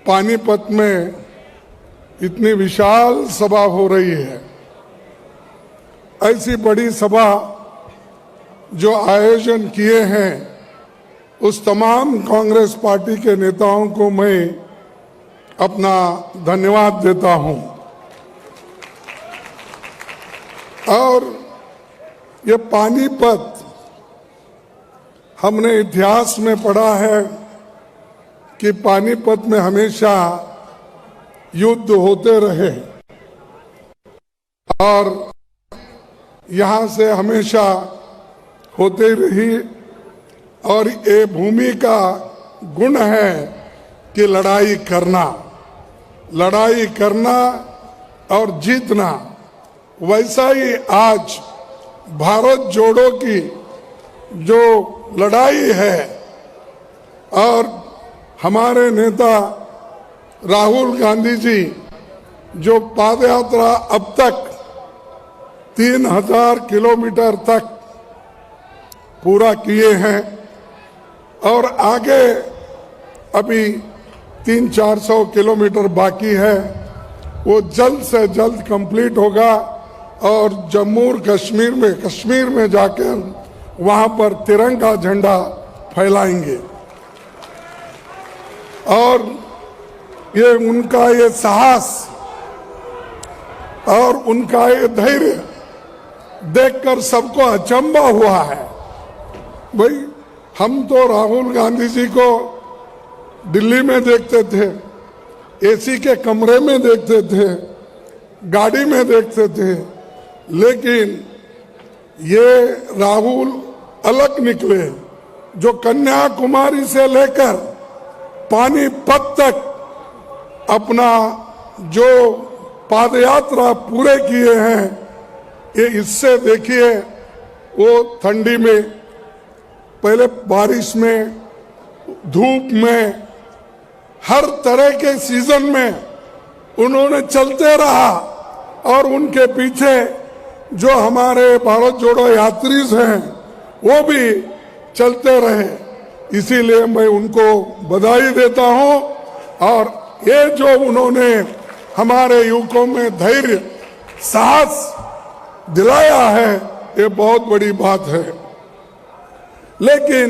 पानीपत में इतनी विशाल सभा हो रही है। ऐसी बड़ी सभा जो आयोजन किए हैं उस तमाम कांग्रेस पार्टी के नेताओं को मैं अपना धन्यवाद देता हूं। और ये पानीपत हमने इतिहास में पढ़ा है कि पानीपत में हमेशा युद्ध होते रहे और यहाँ से हमेशा होते रही। और ये भूमि का गुण है कि लड़ाई करना और जीतना। वैसा ही आज भारत जोड़ो की जो लड़ाई है और हमारे नेता राहुल गांधी जी जो पादयात्रा अब तक 3000 किलोमीटर तक पूरा किए हैं और आगे अभी 300-400 किलोमीटर बाकी है, वो जल्द से जल्द कंप्लीट होगा और जम्मू और कश्मीर में जाकर वहां पर तिरंगा झंडा फैलाएंगे। और ये उनका ये साहस और उनका ये धैर्य देखकर सबको अचंभा हुआ है। भाई हम तो राहुल गांधी जी को दिल्ली में देखते थे, एसी के कमरे में देखते थे, गाड़ी में देखते थे, लेकिन ये राहुल अलग निकले जो कन्याकुमारी से लेकर पानीपत तक अपना जो पादयात्रा पूरे किए हैं। ये इससे देखिए वो ठंडी में, पहले बारिश में, धूप में, हर तरह के सीजन में उन्होंने चलते रहा और उनके पीछे जो हमारे भारत जोड़ो यात्री हैं वो भी चलते रहे। इसीलिए मैं उनको बधाई देता हूं। और ये जो उन्होंने हमारे युवकों में धैर्य साहस दिलाया है ये बहुत बड़ी बात है। लेकिन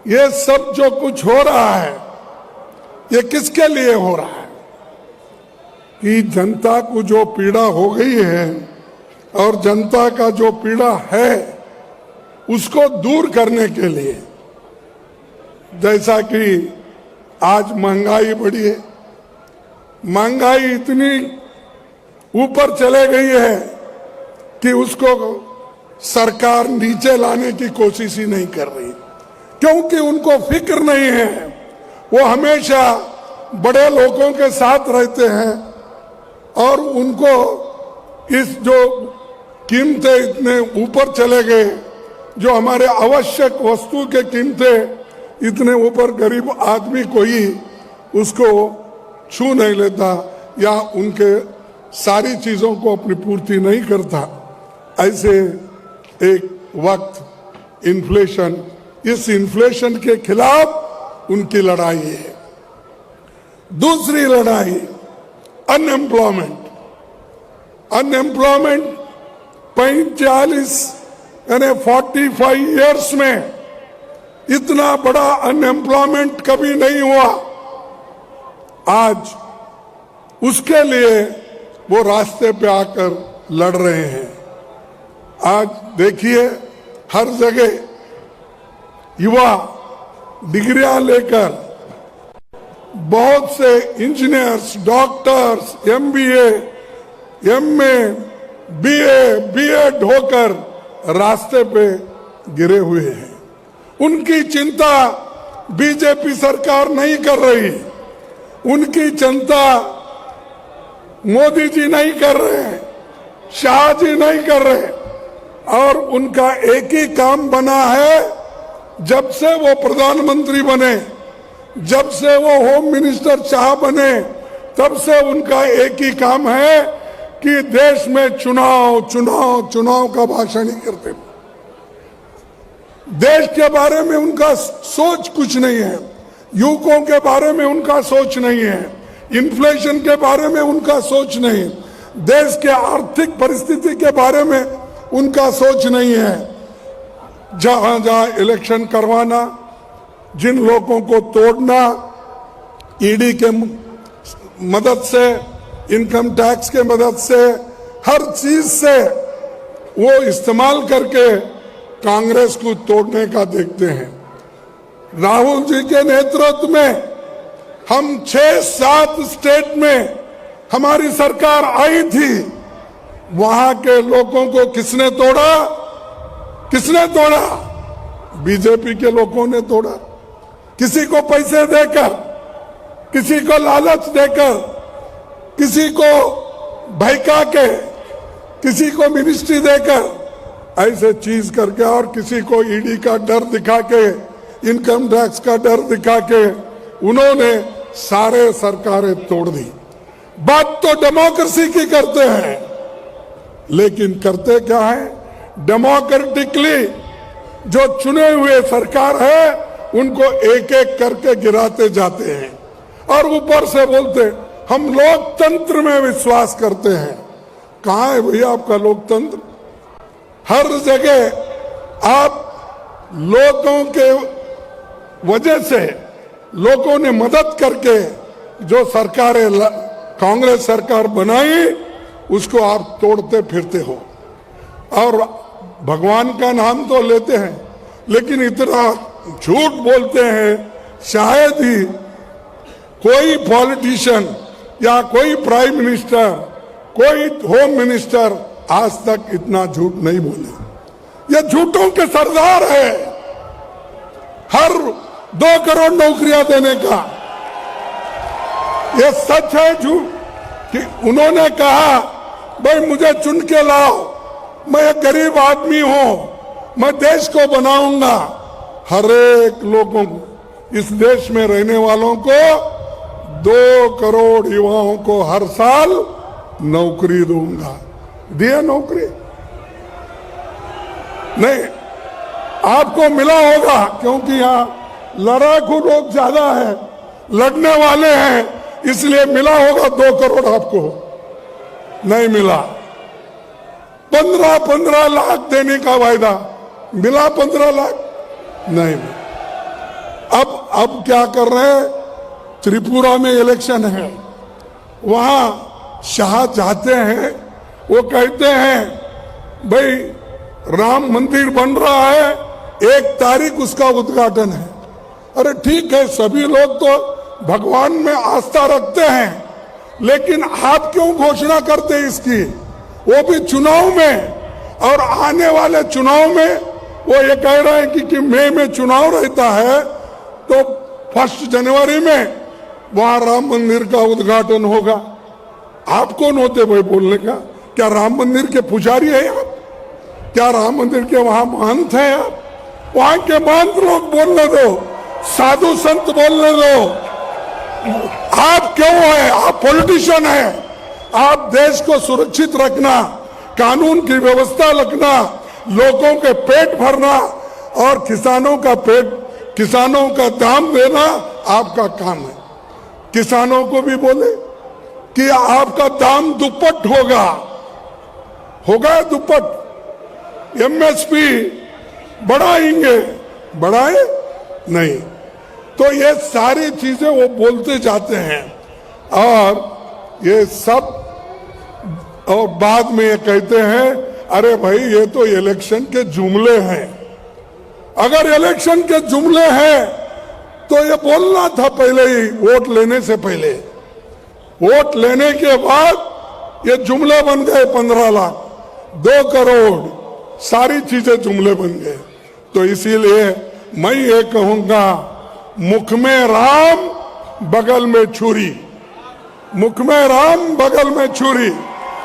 ये सब जो कुछ हो रहा है ये किसके लिए हो रहा है कि जनता को जो पीड़ा हो गई है और जनता का जो पीड़ा है उसको दूर करने के लिए। जैसा कि आज महंगाई बढ़ी है, महंगाई इतनी ऊपर चले गई है कि उसको सरकार नीचे लाने की कोशिश ही नहीं कर रही, क्योंकि उनको फिक्र नहीं है। वो हमेशा बड़े लोगों के साथ रहते हैं और उनको इस जो कीमतें इतने ऊपर चले गए, जो हमारे आवश्यक वस्तु के कीमतें इतने ऊपर, गरीब आदमी कोई उसको छू नहीं लेता या उनके सारी चीजों को अपनी पूर्ति नहीं करता। ऐसे एक वक्त इन्फ्लेशन, इस इन्फ्लेशन के खिलाफ उनकी लड़ाई है। दूसरी लड़ाई अनएम्प्लॉयमेंट 45 यानी 45 इयर्स में इतना बड़ा अनएम्प्लॉयमेंट कभी नहीं हुआ। आज उसके लिए वो रास्ते पे आकर लड़ रहे हैं। आज देखिए हर जगह युवा डिग्रियां लेकर बहुत से engineers, doctors, MBA, MA, BA, B.Ed होकर रास्ते पे गिरे हुए हैं। उनकी चिंता बीजेपी सरकार नहीं कर रही, उनकी चिंता मोदी जी नहीं कर रहे, शाह जी नहीं कर रहे। और उनका एक ही काम बना है, जब से वो प्रधानमंत्री बने, जब से वो होम मिनिस्टर शाह बने, तब से उनका एक ही काम है कि देश में चुनाव का भाषण ही करते। देश के बारे में उनका सोच कुछ नहीं है। युवकों के बारे में उनका सोच नहीं है, इन्फ्लेशन के बारे में उनका सोच नहीं, देश के आर्थिक परिस्थिति के बारे में उनका सोच नहीं है। जहां जहां इलेक्शन करवाना, जिन लोगों को तोड़ना, ईडी के मदद से, इनकम टैक्स के मदद से, हर चीज से वो इस्तेमाल करके कांग्रेस को तोड़ने का देखते हैं। राहुल जी के नेतृत्व में हम 6-7 स्टेट में हमारी सरकार आई थी, वहां के लोगों को किसने तोड़ा? किसने तोड़ा? बीजेपी के लोगों ने तोड़ा। किसी को पैसे देकर, किसी को लालच देकर, किसी को बहका के, किसी को मिनिस्ट्री देकर, ऐसे चीज करके, और किसी को ईडी का डर दिखा के, इनकम टैक्स का डर दिखा के उन्होंने सारे सरकारें तोड़ दी। बात तो डेमोक्रेसी की करते हैं, लेकिन करते क्या है? डेमोक्रेटिकली जो चुने हुए सरकार है उनको एक एक करके गिराते जाते हैं, और ऊपर से बोलते हम लोकतंत्र में विश्वास करते हैं। कहां है भैया आपका लोकतंत्र? हर जगह आप लोगों के वजह से, लोगों ने मदद करके जो सरकारें कांग्रेस सरकार बनाई, उसको आप तोड़ते फिरते हो। और भगवान का नाम तो लेते हैं, लेकिन इतना झूठ बोलते हैं, शायद ही कोई पॉलिटिशियन या कोई प्राइम मिनिस्टर, कोई होम मिनिस्टर आज तक इतना झूठ नहीं बोले। ये झूठों के सरदार है। हर 2 करोड़ नौकरियां देने का ये सच है झूठ कि उन्होंने कहा भाई मुझे चुन के लाओ, मैं एक गरीब आदमी हूं, मैं देश को बनाऊंगा, हर एक लोगों को, इस देश में रहने वालों को 2 करोड़ युवाओं को हर साल नौकरी दूंगा। दिया नौकरी? नहीं, आपको मिला होगा, क्योंकि यहां लड़ाकू लोग ज्यादा है, लड़ने वाले हैं, इसलिए मिला होगा 2 करोड़ आपको। नहीं मिला। 15 लाख देने का वायदा मिला, 15 लाख नहीं। अब क्या कर रहे हैं? त्रिपुरा में इलेक्शन है, वहां शाह चाहते हैं, वो कहते हैं भाई राम मंदिर बन रहा है, 1 तारीख उसका उद्घाटन है। अरे ठीक है, सभी लोग तो भगवान में आस्था रखते हैं, लेकिन आप क्यों घोषणा करते इसकी? वो भी चुनाव में, और आने वाले चुनाव में वो ये कह रहे हैं कि मई में चुनाव रहता है, तो 1 जनवरी में वहां राम मंदिर का उद्घाटन होगा। आप कौन होते भाई बोलने का? क्या राम मंदिर के पुजारी है आप? क्या राम मंदिर के वहां महंत हैं आप? वहां के महंत लोग बोलने दो, साधु संत बोलने दो। आप क्यों है? आप पॉलिटिशियन है। आप देश को सुरक्षित रखना, कानून की व्यवस्था रखना, लोगों के पेट भरना और किसानों का दाम देना आपका काम है। किसानों को भी बोले कि आपका दाम दुप्पट होगा दुप्पट। एमएसपी बढ़ाएंगे, बढ़ाए नहीं। तो ये सारी चीजें वो बोलते जाते हैं, और ये सब, और बाद में ये कहते हैं अरे भाई ये तो इलेक्शन के जुमले हैं। अगर इलेक्शन के जुमले हैं तो ये बोलना था पहले ही, वोट लेने से पहले। वोट लेने के बाद ये जुमले बन गए। 15 लाख, 2 करोड़, सारी चीजें जुमले बन गए। तो इसीलिए मैं ये कहूंगा, मुख में राम बगल में छुरी, मुख में राम बगल में छुरी,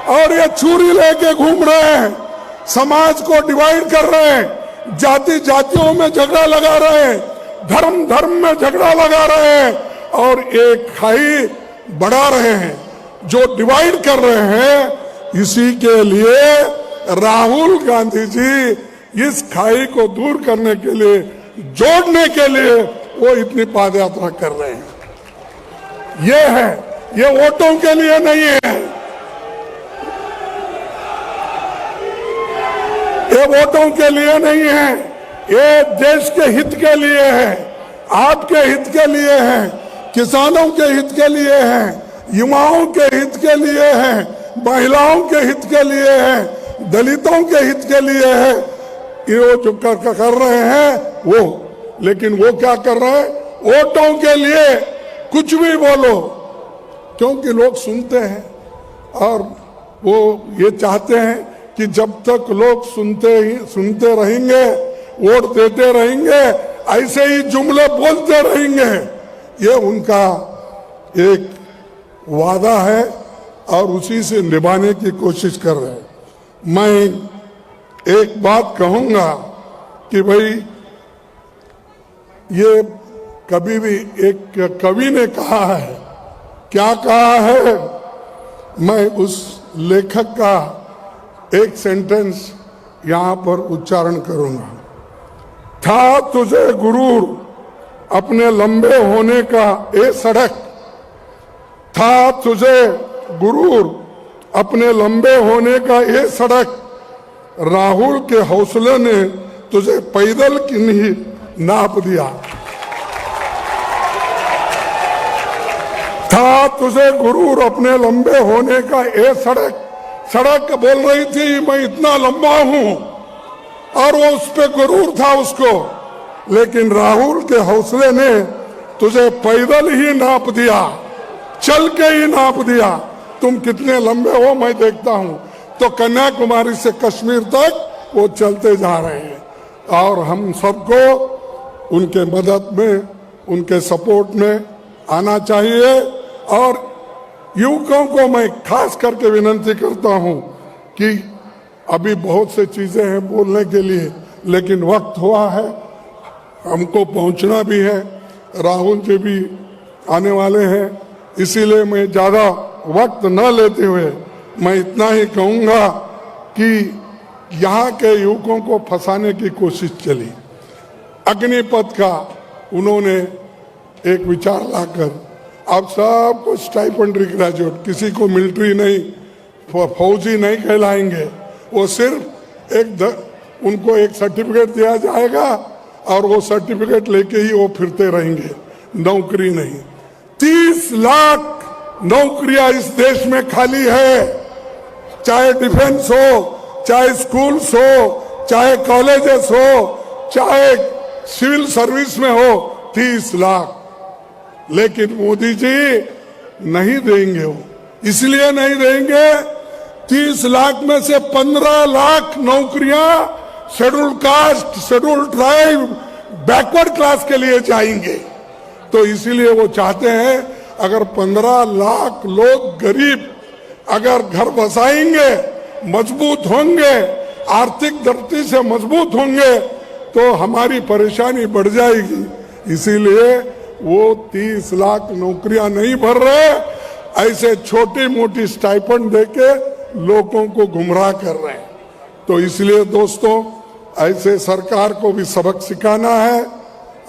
और ये छुरी लेके घूम रहे हैं, समाज को डिवाइड कर रहे हैं, जाति जातियों में झगड़ा लगा रहे हैं, धर्म धर्म में झगड़ा लगा रहे हैं, और एक खाई बढ़ा रहे हैं। जो डिवाइड कर रहे हैं, इसी के लिए राहुल गांधी जी इस खाई को दूर करने के लिए, जोड़ने के लिए वो इतनी पाद यात्रा कर रहे हैं। ये है, ये वोटों के लिए नहीं है, ये वोटों के लिए नहीं है, ये देश के हित के लिए है, आपके हित के लिए है, किसानों के हित के लिए है, युवाओं के हित के लिए है, महिलाओं के हित के लिए है, दलितों के हित के लिए है। ये जो कर रहे हैं वो, लेकिन वो क्या कर रहे हैं? वोटों के लिए कुछ भी बोलो, क्योंकि लोग सुनते हैं और वो ये चाहते हैं कि जब तक लोग सुनते रहेंगे, वोट देते रहेंगे, ऐसे ही जुमले बोलते रहेंगे। ये उनका एक वादा है और उसी से निभाने की कोशिश कर रहे हैं। मैं एक बात कहूंगा कि भाई, ये कभी भी एक कवि ने कहा है, क्या कहा है, मैं उस लेखक का एक सेंटेंस यहां पर उच्चारण करूंगा। था तुझे गुरूर अपने लंबे होने का ए सड़क, था तुझे गुरूर अपने लंबे होने का ये सड़क, राहुल के हौसले ने तुझे पैदल की नहीं नाप दिया। था तुझे गुरूर अपने लंबे होने का ये सड़क, सड़क बोल रही थी मैं इतना लंबा हूं और वो उस पे गुरूर था उसको, लेकिन राहुल के हौसले ने तुझे पैदल ही नाप दिया, चल के ही नाप दिया। तुम कितने लंबे हो मैं देखता हूं। तो कन्याकुमारी से कश्मीर तक वो चलते जा रहे हैं और हम सबको उनके मदद में, उनके सपोर्ट में आना चाहिए। और युवकों को मैं खास करके विनती करता हूं कि अभी बहुत से चीजें हैं बोलने के लिए, लेकिन वक्त हुआ है, हमको पहुंचना भी है, राहुल जी भी आने वाले हैं, इसीलिए मैं ज्यादा वक्त न लेते हुए मैं इतना ही कहूंगा कि यहाँ के युवकों को फंसाने की कोशिश चली। अग्निपथ का उन्होंने एक विचार लाकर अब सबको स्टाइपेंडरी ग्रेजुएट, किसी को मिलिट्री नहीं, फौजी नहीं कहलाएंगे, वो सिर्फ उनको एक सर्टिफिकेट दिया जाएगा और वो सर्टिफिकेट लेके ही वो फिरते रहेंगे, नौकरी नहीं। 30 लाख नौकरियां इस देश में खाली है, चाहे डिफेंस हो, चाहे स्कूल्स हो, चाहे कॉलेजेस हो, चाहे सिविल सर्विस में हो, 30 लाख। लेकिन मोदी जी नहीं देंगे, वो इसलिए नहीं देंगे, 30 लाख में से 15 लाख नौकरियां scheduled caste, scheduled tribe, backward class के लिए जाएंगे। तो इसीलिए वो चाहते हैं अगर 15 लाख लोग गरीब अगर घर बसाएंगे, मजबूत होंगे, आर्थिक दृष्टि से मजबूत होंगे, तो हमारी परेशानी बढ़ जाएगी। इसीलिए वो 30 लाख नौकरियां नहीं भर रहे, ऐसे छोटी मोटी स्टाइपेंड देके लोगों को गुमराह कर रहे हैं। तो इसलिए दोस्तों, ऐसे सरकार को भी सबक सिखाना है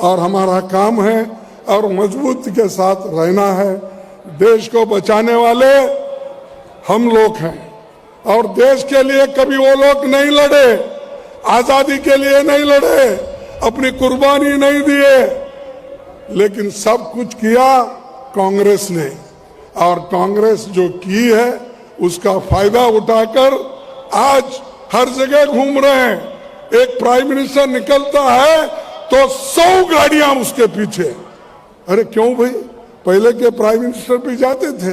और हमारा काम है और मजबूती के साथ रहना है। देश को बचाने वाले हम लोग हैं और देश के लिए कभी वो लोग नहीं लड़े, आजादी के लिए नहीं लड़े, अपनी कुर्बानी नहीं दिए, लेकिन सब कुछ किया कांग्रेस ने। और कांग्रेस जो की है उसका फायदा उठाकर आज हर जगह घूम रहे हैं। एक प्राइम मिनिस्टर निकलता है तो 100 गाड़ियां उसके पीछे। अरे क्यों भाई, पहले के प्राइम मिनिस्टर भी जाते थे,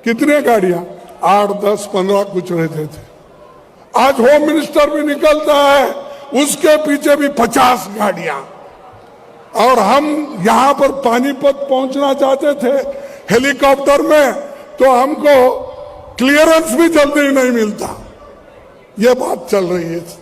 कितने गाड़ियां, 8, 10, 15 कुछ रहते थे। आज होम मिनिस्टर भी निकलता है, उसके पीछे भी 50 गाड़ियां। और हम यहां पर पानीपत पहुंचना चाहते थे हेलीकॉप्टर में, तो हमको क्लियरेंस भी जल्दी नहीं मिलता। ये बात चल रही है।